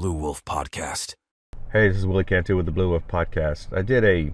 Blu Wolf Podcast. Hey, this is Willie Cantu with the Blu Wolf Podcast. I did a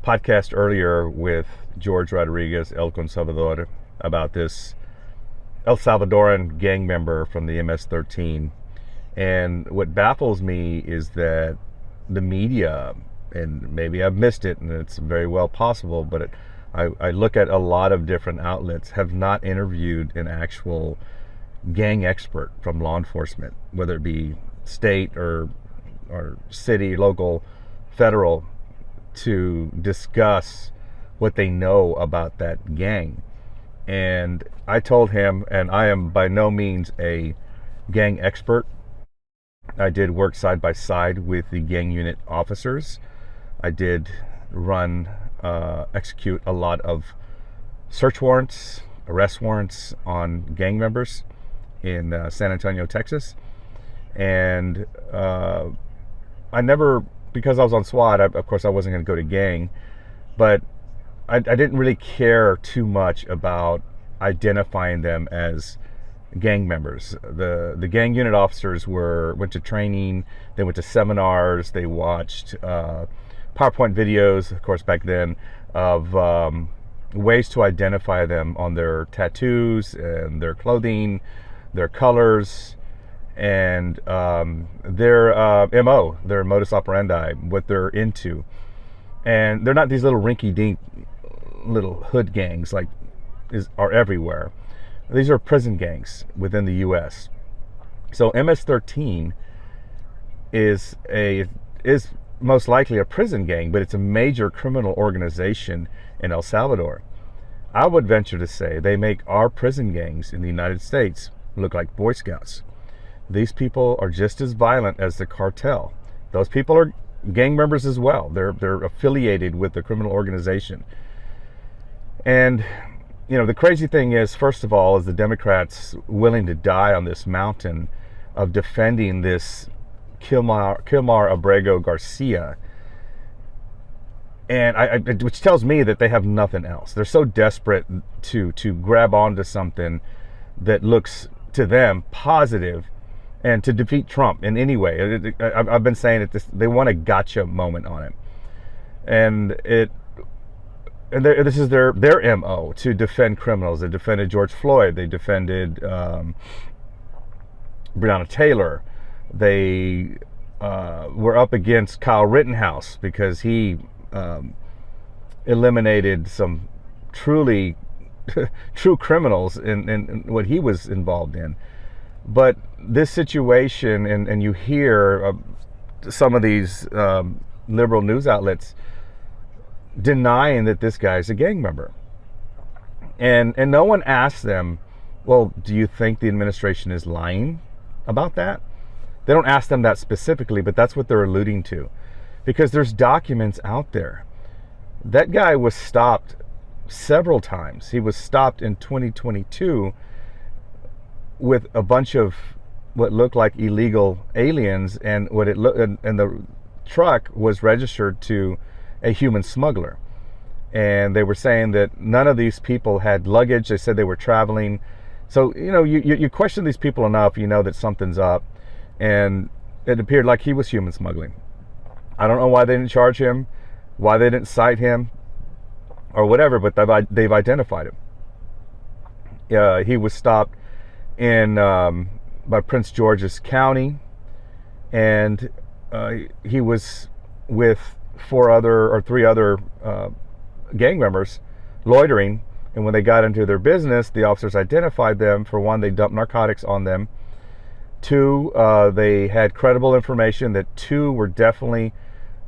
podcast earlier with George Rodriguez, El Salvador, about this El Salvadoran gang member from the MS-13. And what baffles me is that the media, and maybe I've missed it, and it's very well possible, but I look at a lot of different outlets, have not interviewed an actual gang expert from law enforcement, whether it be state or city, local, federal, to discuss what they know about that gang. And I told him, and I am by no means a gang expert. I did work side by side with the gang unit officers. I did execute a lot of search warrants, arrest warrants on gang members in San Antonio, Texas. And I never, because I was on SWAT, of course I wasn't going to go to gang, but I didn't really care too much about identifying them as gang members. The gang unit officers went to training, they went to seminars, they watched PowerPoint videos, of course back then, of ways to identify them on their tattoos and their clothing, their colors, and their MO, their modus operandi, what they're into. And they're not these little rinky-dink little hood gangs like are everywhere. These are prison gangs within the U.S. So MS-13 is most likely a prison gang, but it's a major criminal organization in El Salvador. I would venture to say they make our prison gangs in the United States look like Boy Scouts. These people are just as violent as the cartel. Those people are gang members as well. They're affiliated with the criminal organization. And you know, the crazy thing is, first of all, is the Democrats willing to die on this mountain of defending this Kilmar, Abrego, Garcia, and which tells me that they have nothing else. They're so desperate to grab onto something that looks to them positive and to defeat Trump in any way. I've been saying it. They want a gotcha moment on it, and this is their MO, to defend criminals. They defended George Floyd. They defended Breonna Taylor. They were up against Kyle Rittenhouse because he eliminated some truly true criminals in what he was involved in. But this situation, and you hear some of these liberal news outlets denying that this guy's a gang member, and no one asks them, well, do you think the administration is lying about that? They don't ask them that specifically, but that's what they're alluding to, because there's documents out there. That guy was stopped several times. He was stopped in 2022 with a bunch of what looked like illegal aliens, and and the truck was registered to a human smuggler. And they were saying that none of these people had luggage. They said they were traveling. So, you know, you question these people enough, you know that something's up. And it appeared like he was human smuggling. I don't know why they didn't charge him, why they didn't cite him, or whatever, but they've identified him. He was stopped in by Prince George's County, and he was with three other gang members loitering. And when they got into their business, the officers identified them. For one, they dumped narcotics on them. Two, they had credible information that two were definitely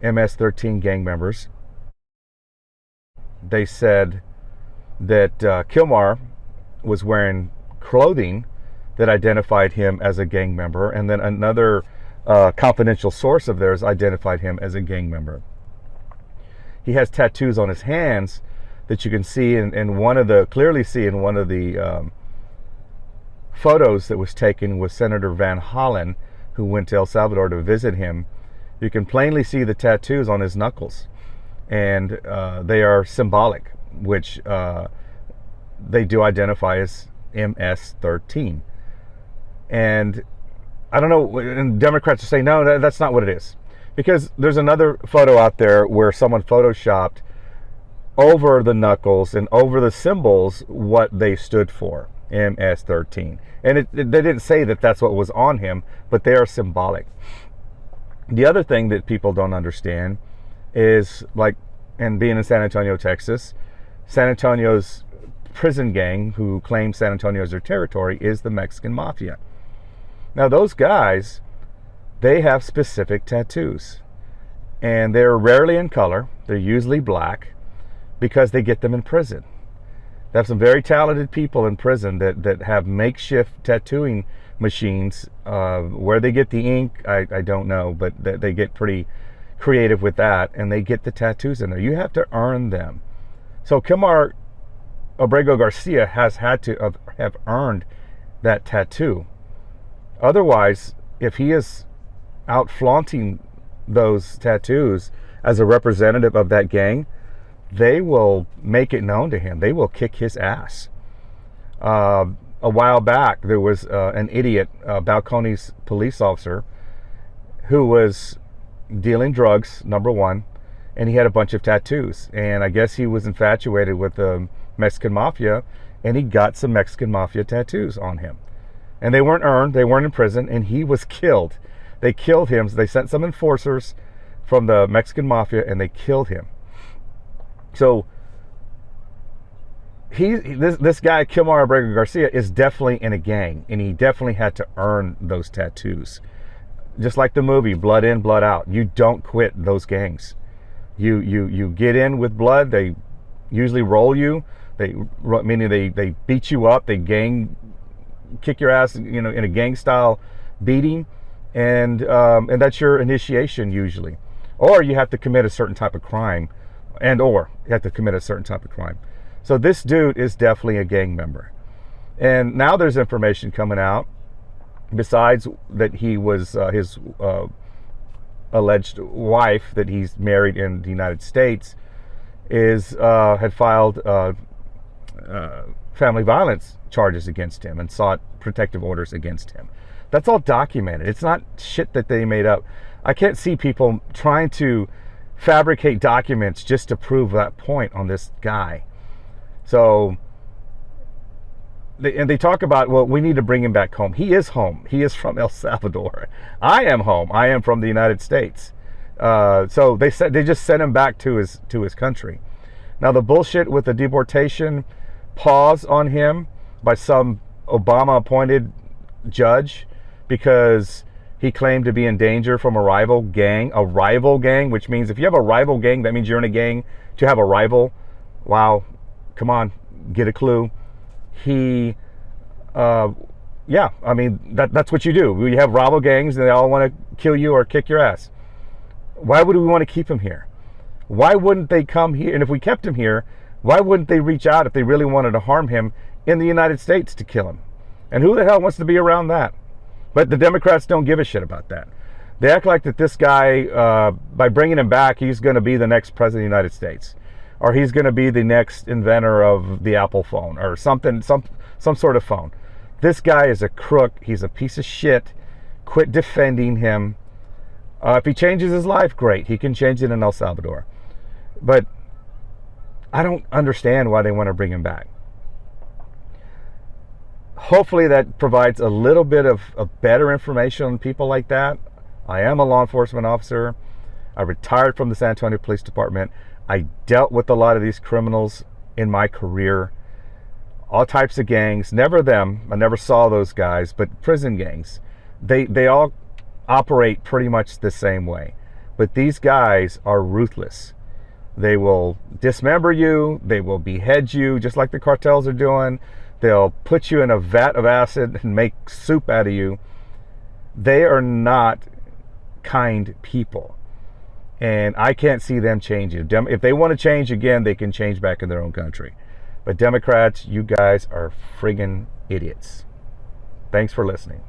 MS-13 gang members. They said that Kilmar was wearing clothing that identified him as a gang member, and then another confidential source of theirs identified him as a gang member. He has tattoos on his hands that you can see clearly see in one of the photos that was taken with Senator Van Hollen, who went to El Salvador to visit him. You can plainly see the tattoos on his knuckles, and they are symbolic, which they do identify as MS-13. And I don't know, and Democrats are saying, no, that's not what it is. Because there's another photo out there where someone photoshopped over the knuckles and over the symbols what they stood for, MS-13. And they didn't say that that's what was on him, but they are symbolic. The other thing that people don't understand is, like, and being in San Antonio, Texas, San Antonio's prison gang, who claims San Antonio as their territory, is the Mexican Mafia. Now, those guys, they have specific tattoos. And they're rarely in color. They're usually black because they get them in prison. They have some very talented people in prison that have makeshift tattooing machines. Where they get the ink, I don't know, but they get pretty creative with that, and they get the tattoos in there. You have to earn them. So Kilmar Abrego Garcia has had to have earned that tattoo. Otherwise, if he is out flaunting those tattoos as a representative of that gang, they will make it known to him. They will kick his ass. A while back, there was an idiot, Balcones police officer, who was dealing drugs, number one, and he had a bunch of tattoos. And I guess he was infatuated with the Mexican Mafia, and he got some Mexican Mafia tattoos on him. And they weren't earned, they weren't in prison, and he was killed. They killed him. So they sent some enforcers from the Mexican Mafia, and they killed him. So this guy, Kilmar Abrego Garcia, is definitely in a gang, and he definitely had to earn those tattoos. Just like the movie, Blood In, Blood Out. You don't quit those gangs. You get in with blood. They usually roll you. Meaning they beat you up. They kick your ass, in a gang style beating, and that's your initiation usually. Or you have to commit a certain type of crime, or you have to commit a certain type of crime. So this dude is definitely a gang member. And now there's information coming out, besides that he was his alleged wife that he's married in the United States had filed family violence charges against him and sought protective orders against him. That's all documented. It's not shit that they made up. I can't see people trying to fabricate documents just to prove that point on this guy. So, they talk about, well, we need to bring him back home. He is home. He is from El Salvador. I am home. I am from the United States. So they just sent him back to his country. Now, the bullshit with the deportation pause on him by some Obama-appointed judge because he claimed to be in danger from a rival gang, which means if you have a rival gang, that means you're in a gang to have a rival. Wow, come on, get a clue. That's what you do. You have rival gangs and they all want to kill you or kick your ass. Why would we want to keep him here? Why wouldn't they come here? And if we kept him here, why wouldn't they reach out if they really wanted to harm him in the United States to kill him? And who the hell wants to be around that? But the Democrats don't give a shit about that. They act like that this guy, by bringing him back, he's going to be the next president of the United States. Or he's going to be the next inventor of the Apple phone or something, some sort of phone. This guy is a crook. He's a piece of shit. Quit defending him. If he changes his life, great. He can change it in El Salvador. But I don't understand why they want to bring him back. Hopefully that provides a little bit of better information on people like that. I am a law enforcement officer. I retired from the San Antonio Police Department. I dealt with a lot of these criminals in my career. All types of gangs. Never them. I never saw those guys. But prison gangs. They all operate pretty much the same way. But these guys are ruthless. They will dismember you. They will behead you, just like the cartels are doing. They'll put you in a vat of acid and make soup out of you. They are not kind people. And I can't see them changing. If they want to change again, they can change back in their own country. But Democrats, you guys are friggin' idiots. Thanks for listening.